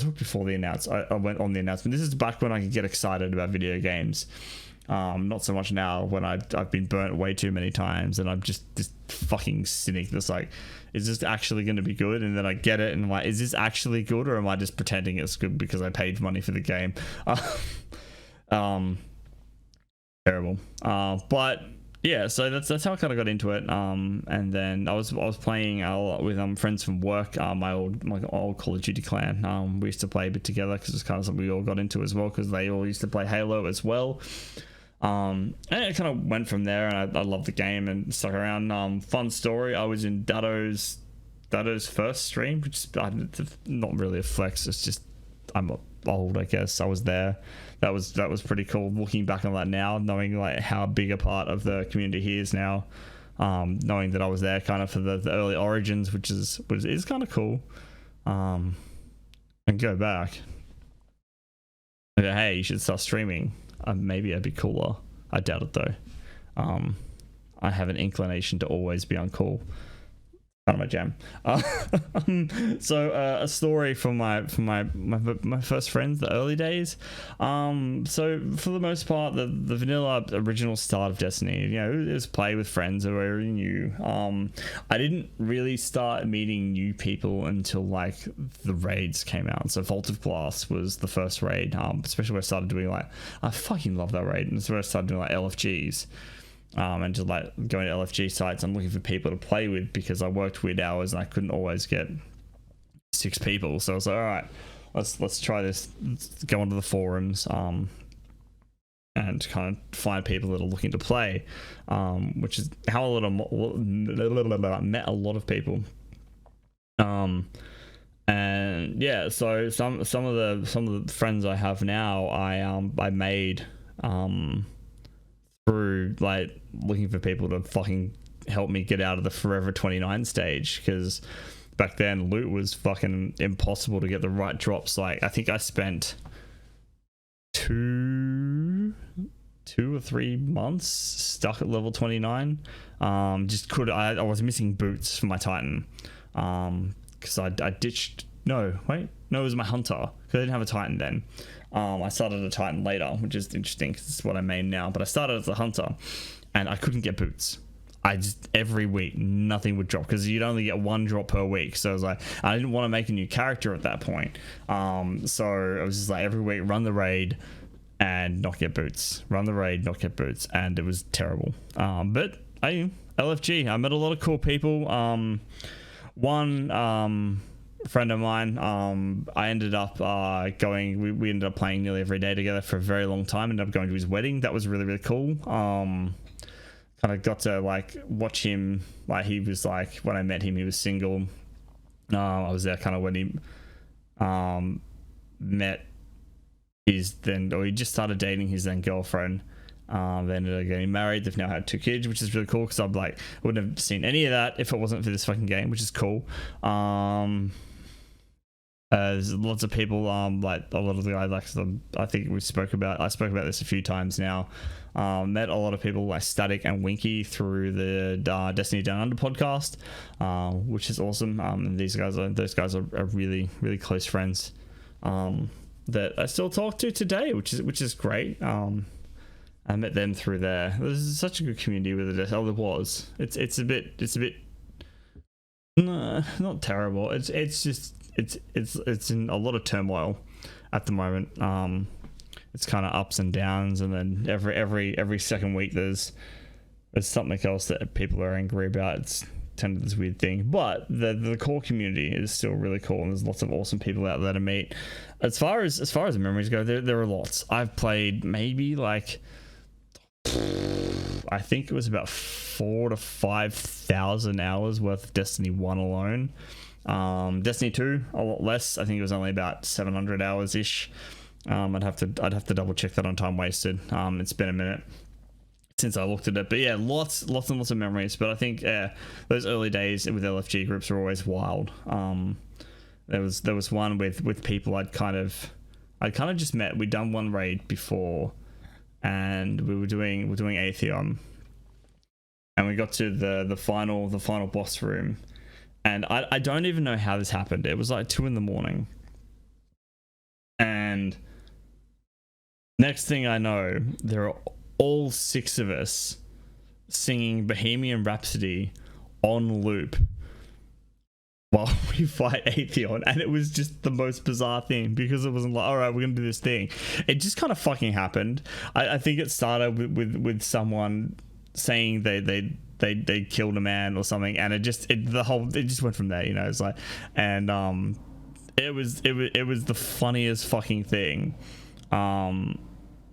hooked before the announcement. I went on the announcement. This is back when I could get excited about video games. Not so much now when I've been burnt way too many times and I'm just this fucking cynic that's like, is this actually going to be good? And then I get it and I'm like, is this actually good, or am I just pretending it's good because I paid money for the game? Terrible. But yeah, so that's how I kind of got into it. And then I was playing a lot with friends from work. My old Call of Duty clan. We used to play a bit together because it's kind of something we all got into as well, because they all used to play Halo as well. And it kind of went from there, and I loved the game and stuck around. Fun story, I was in Datto's first stream, which is not really a flex, it's just I'm old, I guess. I was there. That was pretty cool looking back on that now, knowing like how big a part of the community he is now. Knowing that I was there kind of for the early origins, which is kind of cool. And go back. Okay, hey, you should start streaming. Maybe it'd be cooler. I doubt it though. I have an inclination to always be uncool. Kind of my jam. So a story from my first friends, the early days. So for the most part, the vanilla original start of Destiny, you know, it was play with friends who were new. I didn't really start meeting new people until like the raids came out. So Vault of Glass was the first raid, especially when I started doing like, I fucking love that raid, and it's where I started doing like LFGs. And just like going to LFG sites, I'm looking for people to play with because I worked weird hours and I couldn't always get 6 people. So I was like, all right, let's try this. Let's go onto the forums, and kind of find people that are looking to play, which is how I met a lot of people. And yeah, so some of the friends I have now, I made through like looking for people to fucking help me get out of the Forever 29 stage, because back then loot was fucking impossible to get the right drops. Like I think I spent 2 or 3 months stuck at level 29. I was missing boots for my Titan, because I ditched it was my Hunter, because I didn't have a Titan then. I started a Titan later, which is interesting because it's what I main now, but I started as a Hunter and I couldn't get boots. Every week nothing would drop because you'd only get 1 drop per week. So I was like, I didn't want to make a new character at that point. So I was just like, every week run the raid and not get boots, run the raid, not get boots, and it was terrible. But LFG, I met a lot of cool people. One friend of mine, I ended up we ended up playing nearly every day together for a very long time. Ended up going to his wedding. That was really cool. Kind of got to like watch him, like he was like, when I met him he was single. I was there kind of when he met he just started dating his then girlfriend. They ended up getting married. They've now had 2 kids, which is really cool, because I'm like, I wouldn't have seen any of that if it wasn't for this fucking game, which is cool. There's lots of people, like a lot of the guys, like I think I spoke about this a few times now. Met a lot of people like Static and Winky through the Destiny Down Under podcast, which is awesome. And those guys are really close friends, that I still talk to today, which is great. I met them through there. There's such a good community with it. Oh, there was. It's a bit not terrible. It's in a lot of turmoil. at the moment. It's kind of ups and downs, and then every second week there's something else that people are angry about. It's kind of this weird thing, but the core community is still really cool, and there's lots of awesome people out there to meet. As far as the memories go, there are lots. I've played maybe like, I think it was about 4,000 to 5,000 hours worth of Destiny 1 alone. Destiny 2 a lot less. I think it was only about 700 hours ish. I'd have to double check that on time wasted. It's been a minute since I looked at it, but yeah, lots and lots of memories. But I think those early days with LFG groups were always wild. There was one with people I'd kind of just met. We'd done one raid before, and we're doing Atheon, and we got to the final boss room, and I don't even know how this happened. It was like 2 a.m, and next thing I know, there are all 6 of us singing Bohemian Rhapsody on loop while we fight Atheon, and it was just the most bizarre thing, because it wasn't like, all right, we're gonna do this thing. It just kind of fucking happened. I think it started with someone saying they killed a man or something, and it just went from there, you know. It's like, and it was the funniest fucking thing.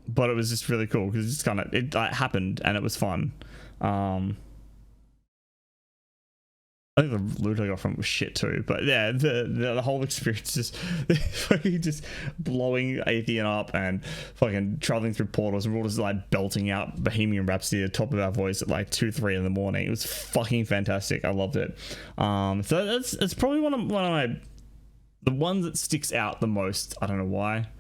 But it was just really cool because it happened and it was fun. I think the loot I got from it was shit too, but yeah, the whole experience just fucking just blowing Atheon up and fucking traveling through portals, and we're all just like belting out Bohemian Rhapsody at the top of our voice at like 2-3 in the morning. It was fucking fantastic. I loved it. So it's probably one of the ones that sticks out the most. I don't know why.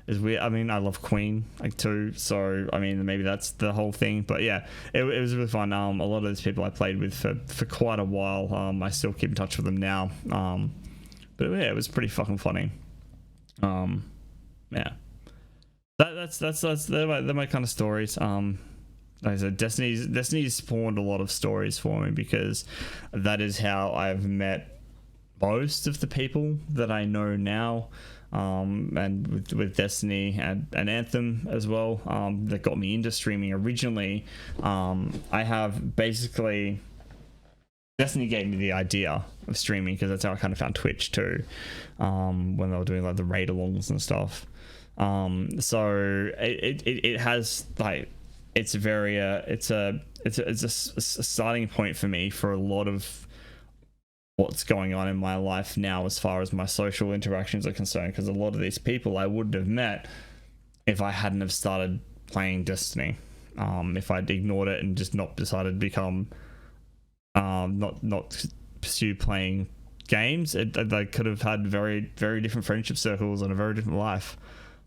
Is weird. I mean, I love Queen like too, so I mean maybe that's the whole thing. But yeah, it was really fun. A lot of those people I played with for quite a while. I still keep in touch with them now. But yeah, it was pretty fucking funny. Yeah, they're my kind of stories. Like I said, Destiny's spawned a lot of stories for me, because that is how I've met most of the people that I know now. And with Destiny and Anthem as well, that got me into streaming originally. I have basically, Destiny gave me the idea of streaming, because that's how I kind of found Twitch too, when they were doing like the raid alongs and stuff. So it has like, it's very it's a starting point for me for a lot of what's going on in my life now as far as my social interactions are concerned, because a lot of these people I wouldn't have met if I hadn't have started playing Destiny. If I'd ignored it and just not decided to become not pursue playing games, they could have had very, very different friendship circles and a very different life.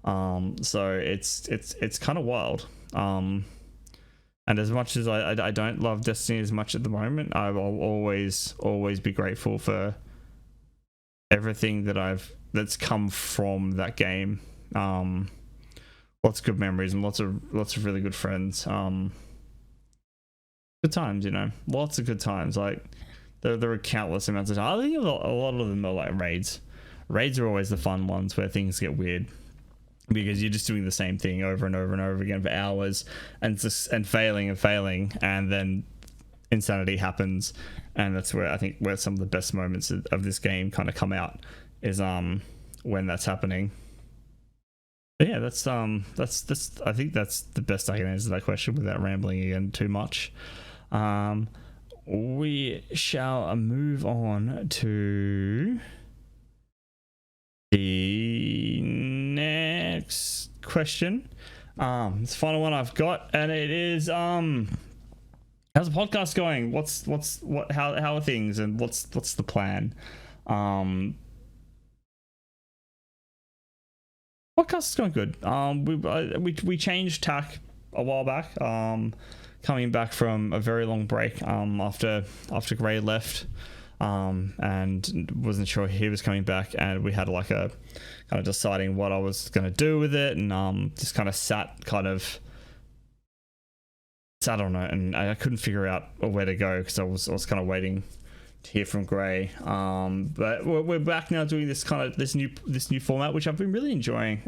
So it's kind of wild. And as much as I don't love Destiny as much at the moment, I will always be grateful for everything that's come from that game. Lots of good memories and lots of really good friends. Good times, you know, lots of good times. Like there are countless amounts of time. I think a lot of them are like raids. Raids are always the fun ones where things get weird, because you're just doing the same thing over and over and over again for hours, and failing, and then insanity happens, and that's where I think where some of the best moments of this game kind of come out, is when that's happening. But yeah, that's I think that's the best I can answer that question without rambling again too much. We shall move on to the next question. It's the final one I've got, and it is how's the podcast going? How are things, and what's the plan? Podcast is going good. We changed tack a while back, coming back from a very long break after Gray left, and wasn't sure he was coming back, and we had like a kind of deciding what I was going to do with it, and just kind of sat on it, and I couldn't figure out where to go, because I was kind of waiting hear from Gray. But we're back now doing this new format, which I've been really enjoying.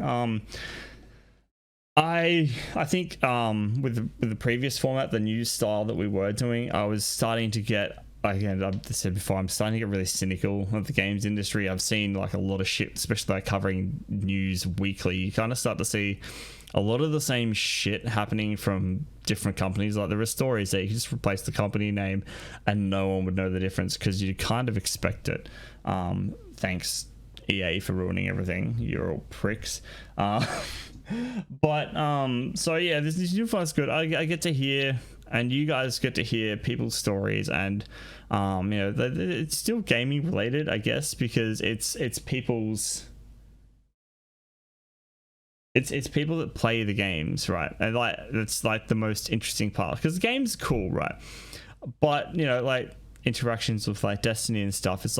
I think with the previous format, the new style that we were doing, I was starting to get, again, I've said before, I'm starting to get really cynical of the games industry. I've seen like a lot of shit, especially like covering news weekly. You kind of start to see a lot of the same shit happening from different companies. Like there are stories that you just replace the company name and no one would know the difference because you kind of expect it. Thanks EA for ruining everything. You're all pricks. But so yeah, this new format's good. I get to hear, and you guys get to hear people's stories, and it's still gaming related, I guess, because it's people's. It's people that play the games, right? And like it's like the most interesting part because the game's cool, right? But like interactions with like Destiny and stuff, it's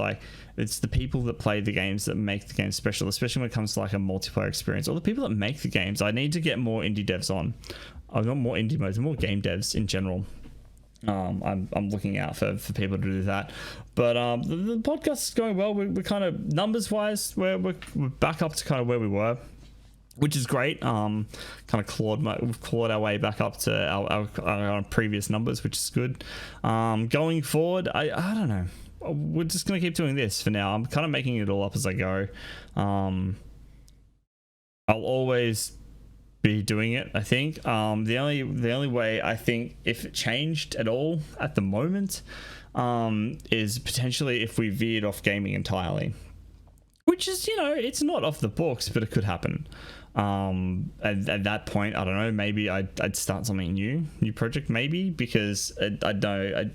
the people that play the games that make the game special, especially when it comes to like a multiplayer experience, or the people that make the games. I need to get more indie devs on. I've got more indie modes, more game devs in general. I'm looking out for people to do that, but the podcast is going well. We're kind of numbers wise, we're back up to kind of where we were, which is great. Kind of we've clawed our way back up to our previous numbers, which is good. Going forward, I don't know. We're just gonna keep doing this for now. I'm kind of making it all up as I go. I'll always be doing it, I think. The only way I think if it changed at all at the moment is potentially if we veered off gaming entirely, which is it's not off the books, but it could happen. At that point, I don't know, maybe I'd start something new project, maybe, because I know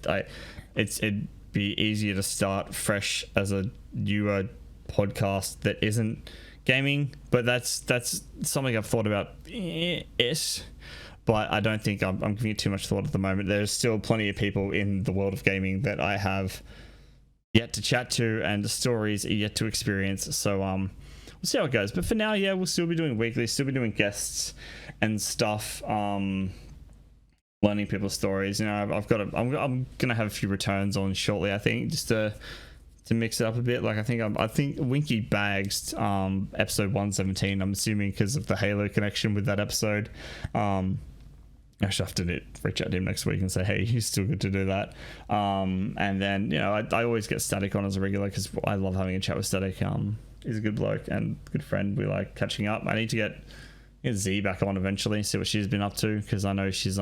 it'd be easier to start fresh as a newer podcast that isn't gaming. But that's something I've thought about but I don't think I'm giving it too much thought at the moment. There's still plenty of people in the world of gaming that I have yet to chat to, and the stories are yet to experience. So we'll see how it goes. But for now, yeah, we'll still be doing weekly, still be doing guests and stuff. Learning people's stories. I'm gonna have a few returns on shortly, I think, just to mix it up a bit. Like I think Winky Bags episode 117, I'm assuming because of the Halo connection with that episode. I should have to reach out to him next week and say, hey, he's still good to do that. And then I always get Static on as a regular because I love having a chat with Static. He's a good bloke and good friend. We like catching up. I need to get Z back on eventually, see what she's been up to, because I know she's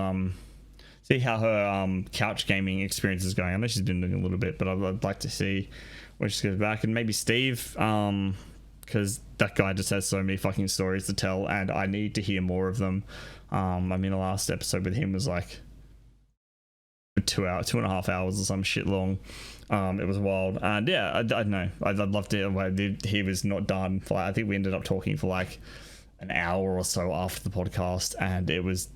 see how her couch gaming experience is going. I know she's been doing a little bit, but I'd like to see when she goes back. And maybe Steve, because that guy just has so many fucking stories to tell, and I need to hear more of them. I mean, the last episode with him was like 2.5 hours or some shit long. It was wild, and yeah, I don't know. I'd love to. He was not done. I think we ended up talking for like an hour or so after the podcast, and it was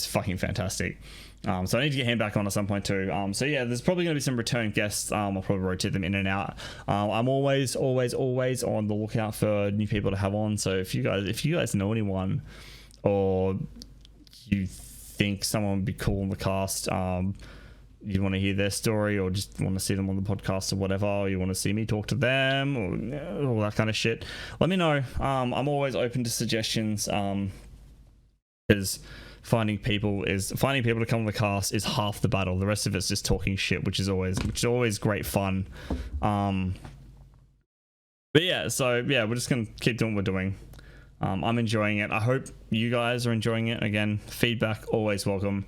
fucking fantastic. So I need to get him back on at some point too. So yeah, there's probably going to be some return guests. I'll probably rotate them in and out. I'm always on the lookout for new people to have on. So if you guys know anyone, or you think someone would be cool in the cast, you want to hear their story, or just want to see them on the podcast or whatever, or you want to see me talk to them, or all that kind of shit, let me know. I'm always open to suggestions, because finding people to come on the cast is half the battle. The rest of it's just talking shit, which is always great fun. But yeah, so yeah, we're just gonna keep doing what we're doing. I'm enjoying it. I hope you guys are enjoying it. Again, feedback always welcome.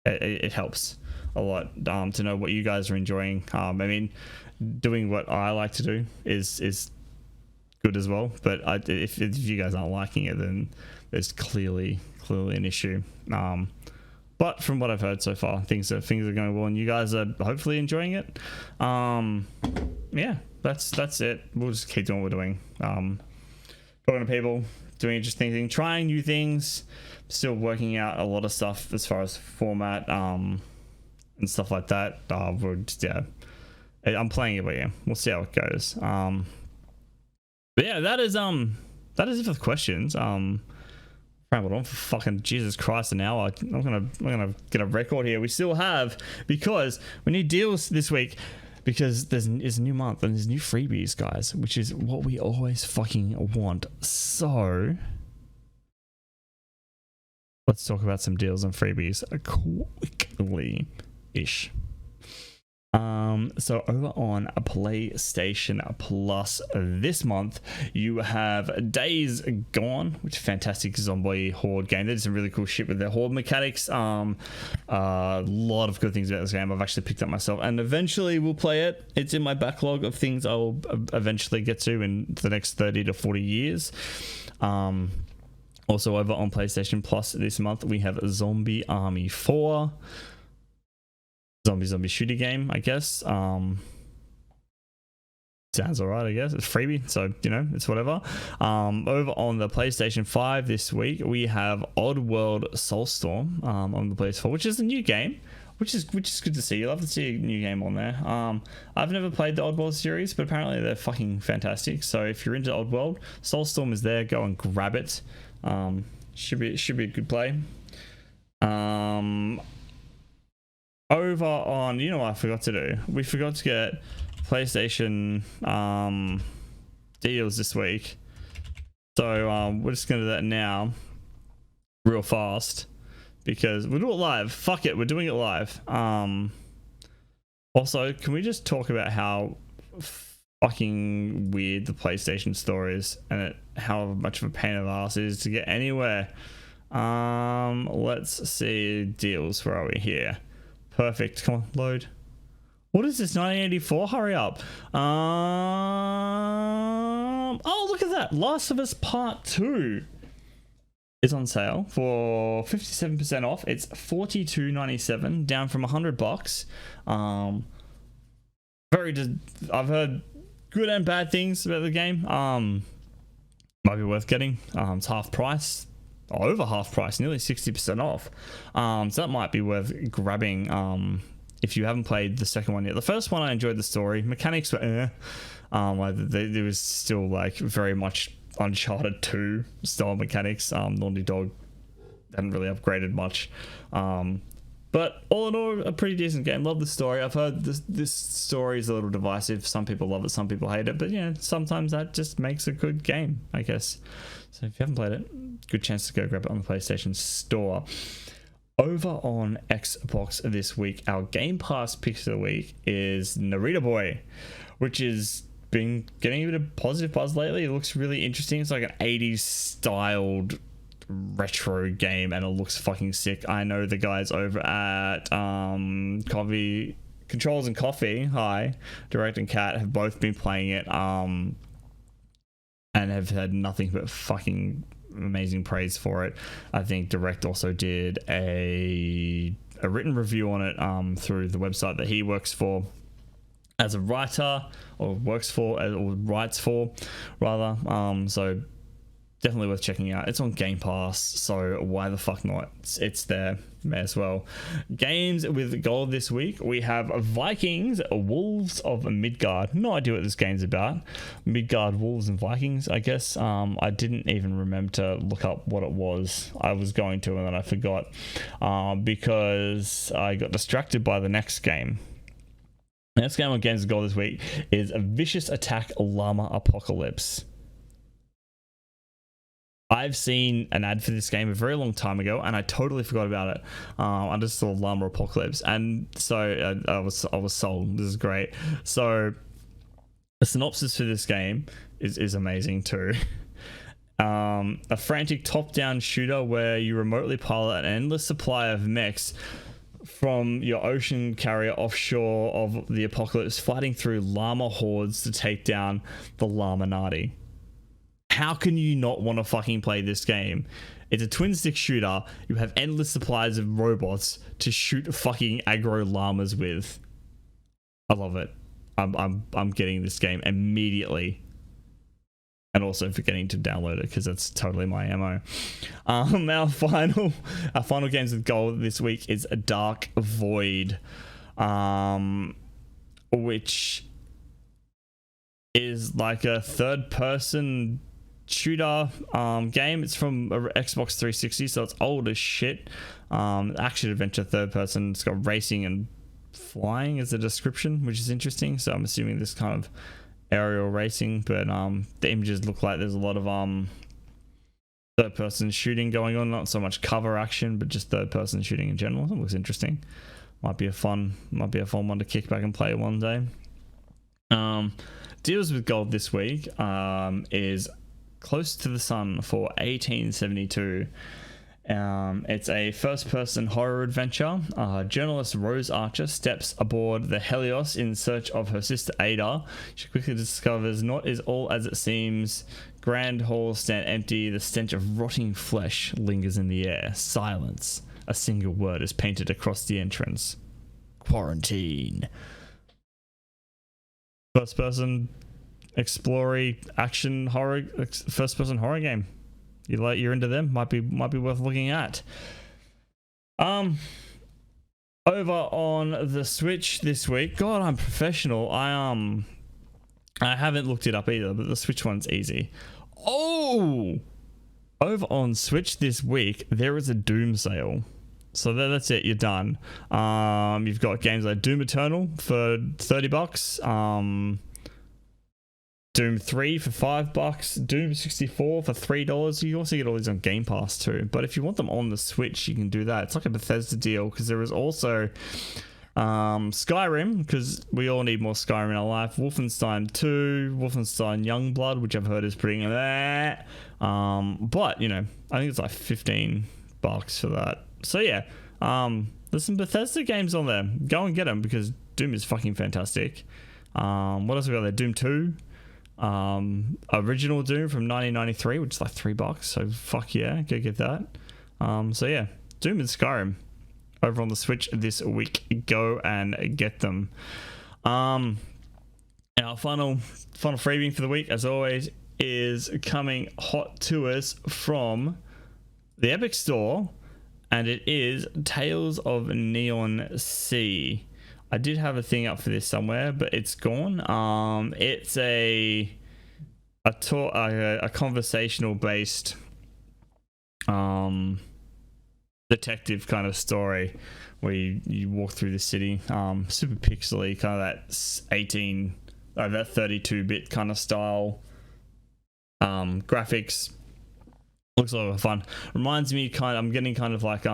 It helps a lot to know what you guys are enjoying. I mean, doing what I like to do is good as well, but if you guys aren't liking it, then there's clearly an issue. But from what I've heard so far, things are going well, and you guys are hopefully enjoying it. Yeah, that's it. We'll just keep doing what we're doing. Talking to people, doing interesting things, trying new things, still working out a lot of stuff as far as format and stuff like that. We're just, yeah, I'm playing it, but yeah, we'll see how it goes. But yeah, that is it for the questions. Rambled on for fucking Jesus Christ an hour. I'm gonna get a record here. We still have, because we need deals this week, because it's a new month and there's new freebies, guys, which is what we always fucking want. So let's talk about some deals and freebies quickly ish. So over on a PlayStation Plus this month, you have Days Gone, which is a fantastic zombie horde game. They did some really cool shit with their horde mechanics. A lot of good things about this game. I've actually picked up myself, and eventually we'll play it. It's in my backlog of things I will eventually get to in the next 30 to 40 years. Also over on PlayStation Plus this month, we have Zombie Army 4. Zombie shooter game, I guess. Sounds alright, I guess. It's freebie, so you know, it's whatever. Over on the PlayStation 5 this week, we have Oddworld Soulstorm on the PS4, which is a new game, which is good to see. You love to see a new game on there. I've never played the Oddworld series, but apparently they're fucking fantastic. So if you're into Oddworld, Soulstorm is there. Go and grab it. Should be a good play. Over on, you know what I forgot to do? We forgot to get PlayStation deals this week. So we're just going to do that now real fast, because we'll do it live. Fuck it, we're doing it live. Also, can we just talk about how fucking weird the PlayStation store is, and how much of a pain of ass it is to get anywhere? Let's see deals. Where are we here? Perfect. Come on, load. What is this? 1984? Hurry up. Oh, look at that. Last of Us Part 2 is on sale for 57% off. It's $42.97, down from $100. I've heard good and bad things about the game. Might be worth getting. It's half price. Over half price, nearly 60% off. So that might be worth grabbing if you haven't played the second one yet. The first one, I enjoyed the story. Mechanics were there was still like very much Uncharted 2 style mechanics. Naughty Dog hadn't really upgraded much. But all in all, a pretty decent game. Love the story. I've heard this story is a little divisive. Some people love it, some people hate it. But yeah, sometimes that just makes a good game, I guess. So if you haven't played it, good chance to go grab it on the PlayStation Store. Over on Xbox this week, our Game Pass pick of the week is Narita Boy, which has been getting a bit of positive buzz lately. It looks really interesting. It's like an 80s styled retro game, and it looks fucking sick. I know the guys over at Coffee Controls and Coffee, hi, Direct and Cat, have both been playing it and have had nothing but fucking amazing praise for it. I think Direct also did a written review on it through the website that he works for as a writer, or writes for rather. So definitely worth checking out. It's on Game Pass, so why the fuck not? It's there. May as well. Games with gold this week, we have Vikings Wolves of Midgard. No idea what this game's about. Midgard Wolves and Vikings, I guess. I didn't even remember to look up what it was. I was going to, and then I forgot because I got distracted by the next game. The next game on Games with Gold this week is a Vicious Attack Llama Apocalypse. I've seen an ad for this game a very long time ago, and I totally forgot about it. I just saw Llama Apocalypse, and so I was sold. This is great. So the synopsis for this game is amazing too. A frantic top-down shooter where you remotely pilot an endless supply of mechs from your ocean carrier offshore of the apocalypse, fighting through llama hordes to take down the Llamanati. How can you not want to fucking play this game? It's a twin stick shooter. You have endless supplies of robots to shoot fucking aggro llamas with. I love it. I'm getting this game immediately. And also forgetting to download it, because that's totally my MO. Our final games with gold this week is a Dark Void, which is like a third person shooter game. It's from Xbox 360, so it's old as shit. Action adventure, third person. It's got racing and flying as a description, which is interesting. So I'm assuming this kind of aerial racing, but the images look like there's a lot of third person shooting going on, not so much cover action, but just third person shooting in general. It looks interesting. Might be a fun one to kick back and play one day. Deals with gold this week is Close to the Sun for 1872. It's a first-person horror adventure. Journalist Rose Archer steps aboard the Helios in search of her sister Ada. She quickly discovers not is all as it seems. Grand halls stand empty. The stench of rotting flesh lingers in the air. Silence. A single word is painted across the entrance. Quarantine. First-person explory action horror, first-person horror game. You're into them, might be worth looking at. Over on the Switch this week, God, I'm professional. I haven't looked it up either, but the Switch one's easy. Oh, over on Switch this week, there is a Doom sale. So that's it. You're done. You've got games like Doom Eternal for $30. Doom 3 for $5, Doom 64 for $3. You also get all these on Game Pass too. But if you want them on the Switch, you can do that. It's like a Bethesda deal, because there is also Skyrim, because we all need more Skyrim in our life. Wolfenstein 2, Wolfenstein Youngblood, which I've heard is pretty that. But you know, I think it's like $15 for that. So yeah, there's some Bethesda games on there. Go and get them, because Doom is fucking fantastic. What else we got there? Doom 2. Original Doom from 1993, which is like $3, so fuck yeah, go get that. So yeah, Doom and Skyrim over on the Switch this week. Go and get them. Our final freebie for the week, as always, is coming hot to us from the Epic Store, and it is Tales of Neon Sea. I did have a thing up for this somewhere, but it's gone. It's a conversational based detective kind of story where you walk through the city. Super pixely, kind of that 32-bit kind of style. Graphics looks a lot of fun. Reminds me I'm getting kind of like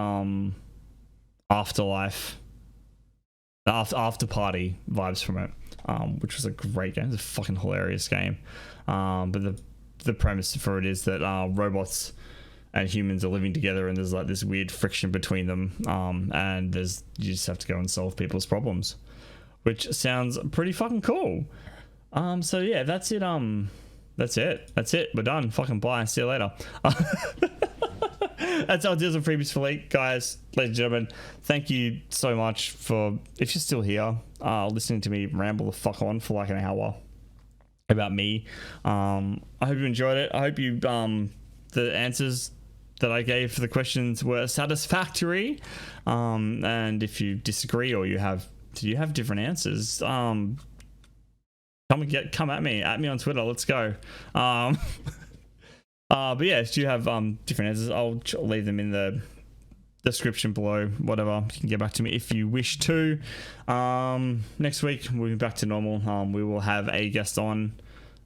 Afterlife. After Party vibes from it, which was a great game. It's a fucking hilarious game. But the premise for it is that robots and humans are living together, and there's like this weird friction between them, and you just have to go and solve people's problems, which sounds pretty fucking cool. So yeah, that's it. That's it. We're done. Fucking bye. See you later. That's our deals and freebies for late, guys, ladies and gentlemen. Thank you so much for, if you're still here, listening to me ramble the fuck on for like an hour about me. I hope you enjoyed it. I hope you the answers that I gave for the questions were satisfactory. And if you disagree, or you have different answers, come at me on Twitter. Let's go. But yeah, if you have different answers, I'll leave them in the description below. Whatever, you can get back to me if you wish to. Next week we'll be back to normal. We will have a guest on.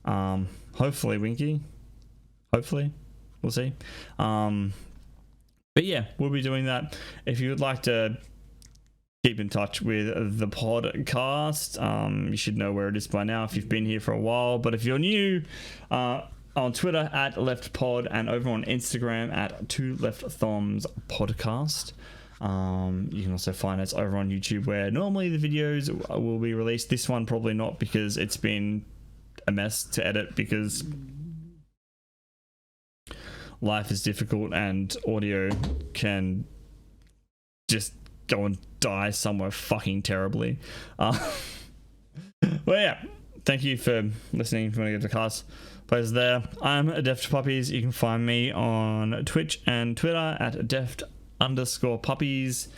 Hopefully Winky. Hopefully, we'll see. But yeah, we'll be doing that. If you would like to keep in touch with the podcast, you should know where it is by now if you've been here for a while. But if you're new, on Twitter at LeftPod, and over on Instagram at 2LeftThumbsPodcast. You can also find us over on YouTube, where normally the videos will be released. This one probably not, because it's been a mess to edit, because life is difficult and audio can just go and die somewhere fucking terribly. Well, yeah, thank you for listening. If you want to get the cast plays there, I'm Deft Puppies. You can find me on Twitch and Twitter at Deft_Puppies,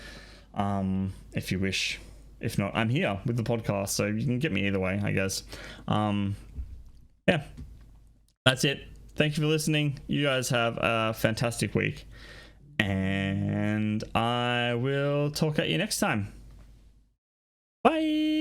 if you wish. If not, I'm here with the podcast, so you can get me either way, I guess. Yeah, that's it. Thank you for listening. You guys have a fantastic week. And I will talk at you next time. Bye.